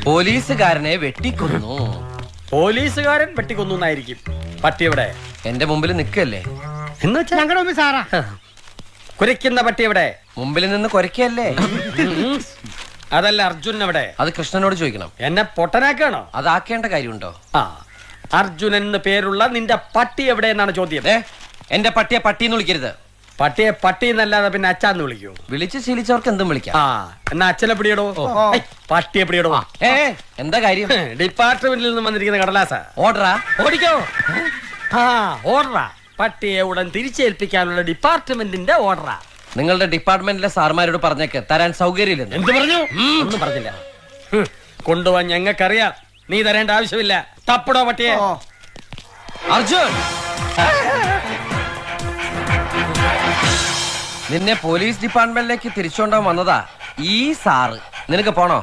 പോലീസുകാരനെ വെട്ടിക്കൊന്നു. പോലീസുകാരൻ വെട്ടിക്കൊന്നു എന്നായിരിക്കും. പട്ടി എവിടെ? എന്റെ മുമ്പിൽ നിൽക്കല്ലേ എന്ന് വെച്ചാ ഞങ്ങളുടെ മുമ്പിൽ സാറാ. കുരയ്ക്കുന്ന പട്ടി എവിടെ? മുമ്പിൽ നിന്ന് കൊരക്കല്ലേ. അതല്ല, അർജുൻ എവിടെ? അത് കൃഷ്ണനോട് ചോദിക്കണം. എന്നെ പൊട്ടനാക്കാണോ? അതാക്കേണ്ട കാര്യമുണ്ടോ? ആ, അർജുൻ എന്ന് പേരുള്ള നിന്റെ പട്ടി എവിടെ എന്നാണ് ചോദ്യം. എന്റെ പട്ടിയെ പട്ടിന്ന് വിളിക്കരുത്. പട്ടിയെ പട്ടി എന്നല്ലാതെ പിന്നെ അച്ഛന്ന് വിളിക്കൂ? വിളിച്ച് ശീലിച്ചവർക്ക് എന്തും വിളിക്കാം. ആ, എന്നാ അച്ഛനെ പിടിയിടോ. പട്ടിയെ പിടിയിടോ. എന്താ കാര്യം? ഡിപ്പാർട്ട്മെന്റിൽ നിന്ന് വന്നിരിക്കുന്ന കടലാസ. ഓർഡറാ? ഓടിക്കോ. ആ, ഓർഡറാ. പട്ടിയെ ഉടൻ തിരിച്ചേൽപ്പിക്കാനുള്ള ഡിപ്പാർട്ട്മെന്റിന്റെ ഓർഡറാ. നിങ്ങളുടെ ഡിപ്പാർട്ട്മെന്റിലെ സാർമാരോട് പറഞ്ഞേക്ക് തരാൻ സൗകര്യമില്ലെന്ന്. എന്ത് പറഞ്ഞു? ഒന്നും പറഞ്ഞില്ല. കൊണ്ടുപോവാൻ ഞങ്ങൾക്കറിയാം, നീ തരേണ്ട ആവശ്യമില്ല. തപ്പടോ പട്ടിയെ. അർജുൻ, നിന്നെ പോലീസ് ഡിപ്പാർട്ട്മെന്റിലേക്ക് തിരിച്ചുകൊണ്ടാൻ വന്നതാ ഈ സാറ്. നിനക്ക് പോണോ?